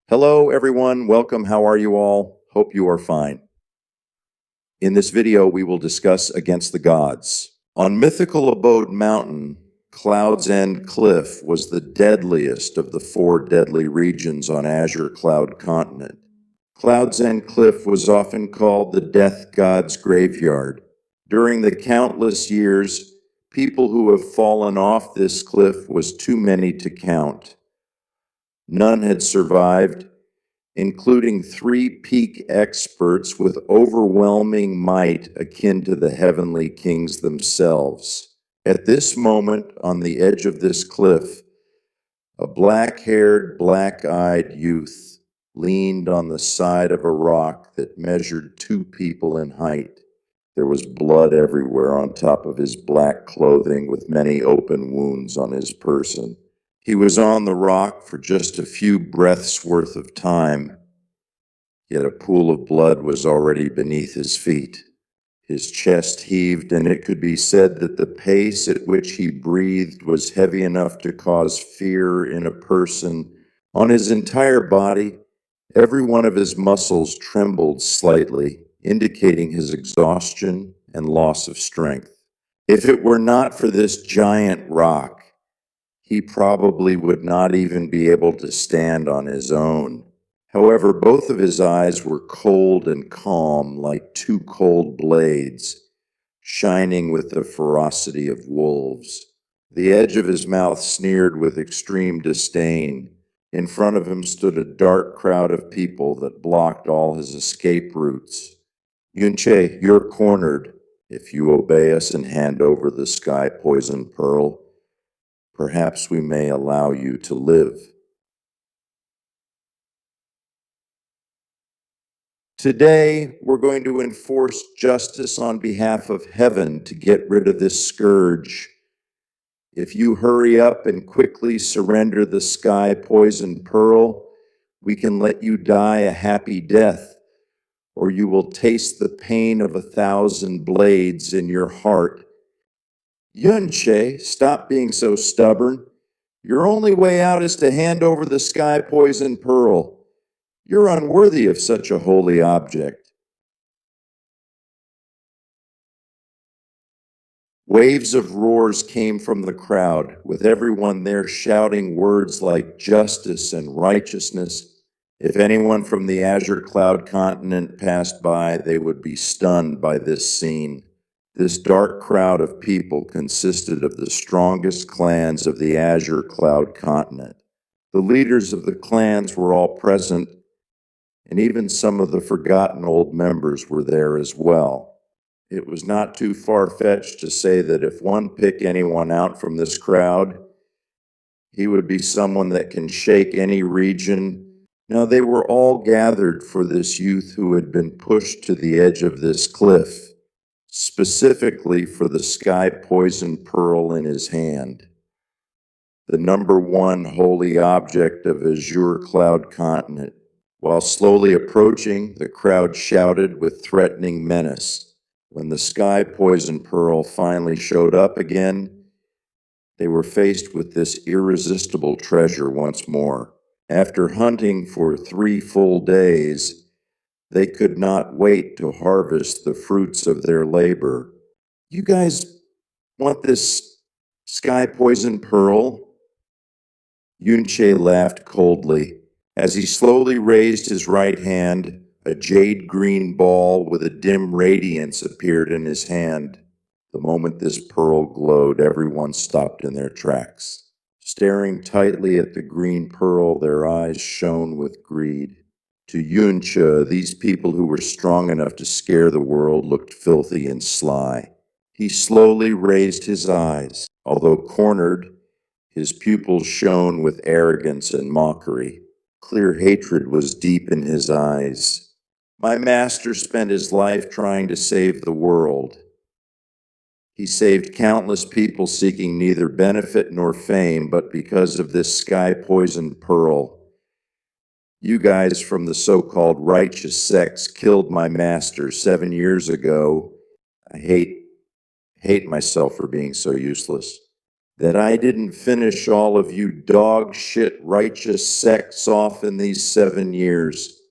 Hello everyone, welcome, how are you all? Hope you are fine. In this video we will discuss Against the Gods. On Mythical Abode Mountain, Cloud's End Cliff was the deadliest of the 4 deadly regions on Azure Cloud Continent. Cloud's End Cliff was often called the Death God's Graveyard. During the countless years, people who have fallen off this cliff was too many to count. None had survived, including 3 peak experts with overwhelming might akin to the heavenly kings themselves. At this moment, on the edge of this cliff, a black-haired, black-eyed youth leaned on the side of a rock that measured 2 people in height. There was blood everywhere on top of his black clothing, with many open wounds on his person. He was on the rock for just a few breaths worth of time, yet a pool of blood was already beneath his feet. His chest heaved, and it could be said that the pace at which he breathed was heavy enough to cause fear in a person. On his entire body, every one of his muscles trembled slightly, indicating his exhaustion and loss of strength. If it were not for this giant rock, he probably would not even be able to stand on his own. However, both of his eyes were cold and calm, like 2 cold blades, shining with the ferocity of wolves. The edge of his mouth sneered with extreme disdain. In front of him stood a dark crowd of people that blocked all his escape routes. "Yunche, you're cornered. If you obey us and hand over the sky poison pearl, perhaps we may allow you to live." Today, we're going to enforce justice on behalf of heaven to get rid of this scourge. If you hurry up and quickly surrender the sky poison pearl, we can let you die a happy death, or you will taste the pain of 1,000 blades in your heart. Yunche, stop being so stubborn. Your only way out is to hand over the sky poison pearl. You're unworthy of such a holy object. Waves of roars came from the crowd, with everyone there shouting words like justice and righteousness. If anyone from the Azure Cloud Continent passed by, they would be stunned by this scene. This dark crowd of people consisted of the strongest clans of the Azure Cloud Continent. The leaders of the clans were all present, and even some of the forgotten old members were there as well. It was not too far-fetched to say that if one picked anyone out from this crowd, he would be someone that can shake any region. Now they were all gathered for this youth who had been pushed to the edge of this cliff, specifically for the sky poison pearl in his hand, the number 1 holy object of Azure Cloud Continent. While slowly approaching, the crowd shouted with threatening menace. When the sky poison pearl finally showed up again, they were faced with this irresistible treasure once more. After hunting for 3 full days, they could not wait to harvest the fruits of their labor. "You guys want this sky poison pearl?" Yunche laughed coldly. As he slowly raised his right hand, a jade-green ball with a dim radiance appeared in his hand. The moment this pearl glowed, everyone stopped in their tracks. Staring tightly at the green pearl, their eyes shone with greed. To Yunche, these people who were strong enough to scare the world looked filthy and sly. He slowly raised his eyes. Although cornered, his pupils shone with arrogance and mockery. Clear hatred was deep in his eyes. "My master spent his life trying to save the world. He saved countless people seeking neither benefit nor fame, but because of this sky poison pearl. You guys from the so-called righteous sects killed my master 7 years ago. I hate myself for being so useless." that I didn't finish all of you dog shit righteous sects off in these 7 years.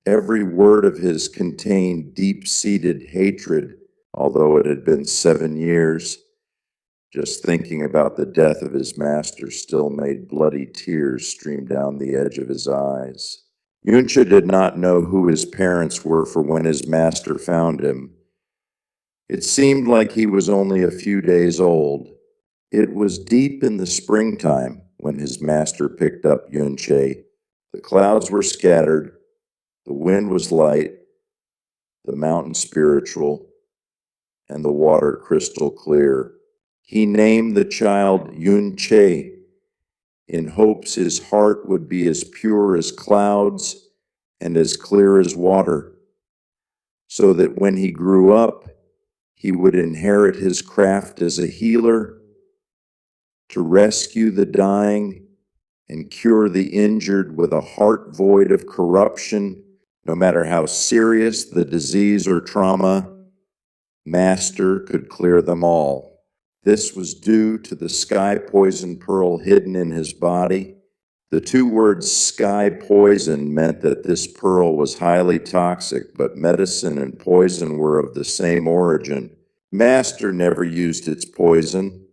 Every word of his contained deep-seated hatred, although it had been 7 years. Just thinking about the death of his master still made bloody tears stream down the edge of his eyes. Yuncha did not know who his parents were for when his master found him. It seemed like he was only a few days old. It was deep in the springtime when his master picked up Yunche. The clouds were scattered, the wind was light, the mountain spiritual, and the water crystal clear. He named the child Yunche in hopes his heart would be as pure as clouds and as clear as water, so that when he grew up, he would inherit his craft as a healer to rescue the dying and cure the injured with a heart void of corruption, no matter how serious the disease or trauma. Master could clear them all. This was due to the sky poison pearl hidden in his body. The two words sky poison meant that this pearl was highly toxic, but medicine and poison were of the same origin. Master never used its poison.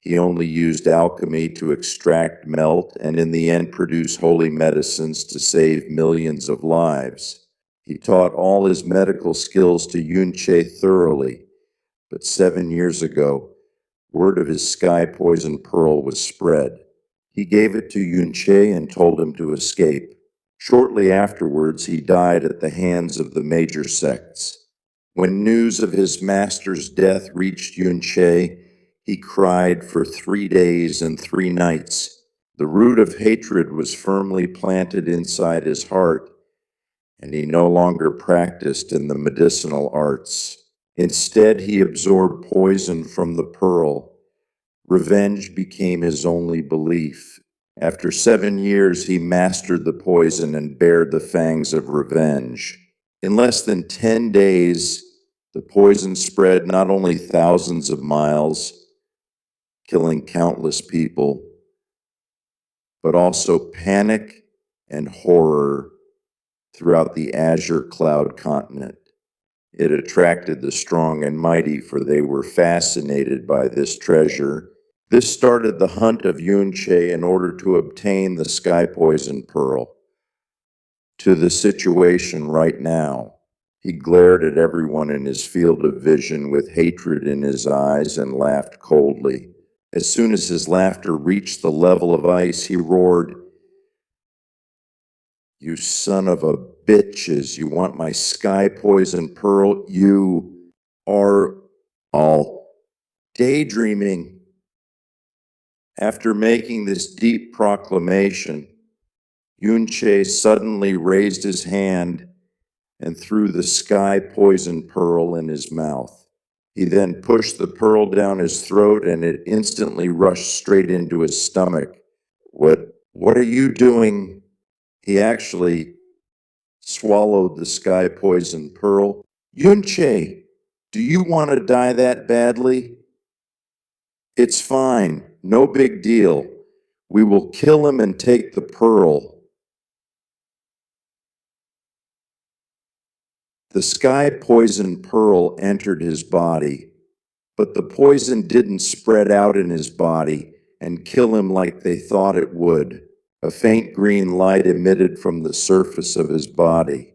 He only used alchemy to extract melt and in the end produce holy medicines to save millions of lives. He taught all his medical skills to Yunche thoroughly, but 7 years ago, word of his sky poison pearl was spread. He gave it to Yunche and told him to escape. Shortly afterwards, he died at the hands of the major sects. When news of his master's death reached Yunche, he cried for 3 days and 3 nights. The root of hatred was firmly planted inside his heart, and he no longer practiced in the medicinal arts. Instead, he absorbed poison from the pearl. Revenge became his only belief. After 7 years, he mastered the poison and bared the fangs of revenge. In less than 10 days, the poison spread not only thousands of miles, killing countless people, but also panic and horror throughout the azure cloud continent. It attracted the strong and mighty, for they were fascinated by this treasure. This started the hunt of Yunche in order to obtain the sky poison pearl. To the situation right now. He glared at everyone in his field of vision with hatred in his eyes and laughed coldly. As soon as his laughter reached the level of ice, he roared, "You son of a bitches, you want my sky poison pearl? You are all daydreaming." After making this deep proclamation, Yunche suddenly raised his hand and threw the sky poison pearl in his mouth. He then pushed the pearl down his throat and it instantly rushed straight into his stomach. What are you doing? He actually swallowed the sky poison pearl. Yunche, do you want to die that badly? It's fine, no big deal. We will kill him and take the pearl. The sky poison pearl entered his body, but the poison didn't spread out in his body and kill him like they thought it would. A faint green light emitted from the surface of his body.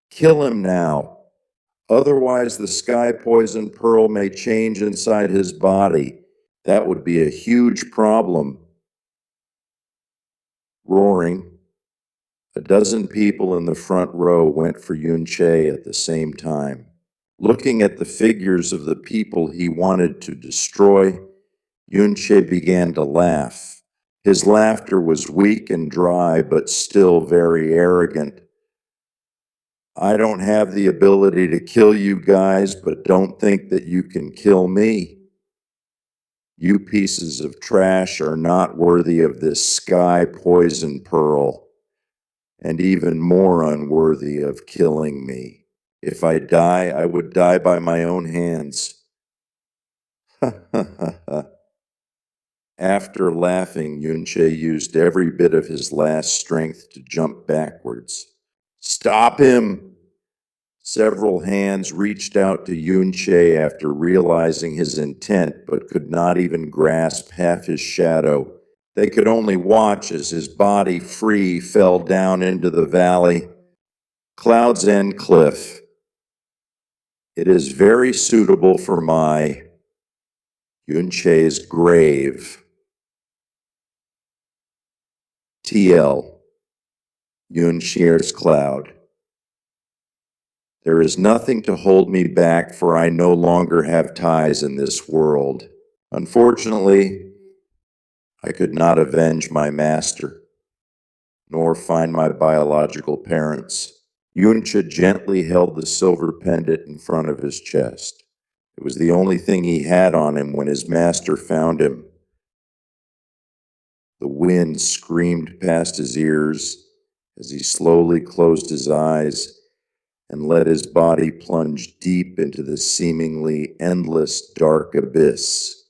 Kill him now. Otherwise, the sky poison pearl may change inside his body. That would be a huge problem. Roaring, a dozen people in the front row went for Yunche at the same time. Looking at the figures of the people he wanted to destroy, Yunche began to laugh. His laughter was weak and dry, but still very arrogant. I don't have the ability to kill you guys, but don't think that you can kill me. You pieces of trash are not worthy of this sky poison pearl, and even more unworthy of killing me. If I die, I would die by my own hands. Ha ha ha ha. After laughing, Yunche used every bit of his last strength to jump backwards. Stop him! Several hands reached out to Yunche after realizing his intent, but could not even grasp half his shadow. They could only watch as his body, free, fell down into the valley. Cloud's End Cliff. It is very suitable for my Yunche's grave. TL. Yunche's Cloud. There is nothing to hold me back, for I no longer have ties in this world. Unfortunately, I could not avenge my master, nor find my biological parents. Yuncha gently held the silver pendant in front of his chest. It was the only thing he had on him when his master found him. The wind screamed past his ears as he slowly closed his eyes and let his body plunge deep into the seemingly endless dark abyss.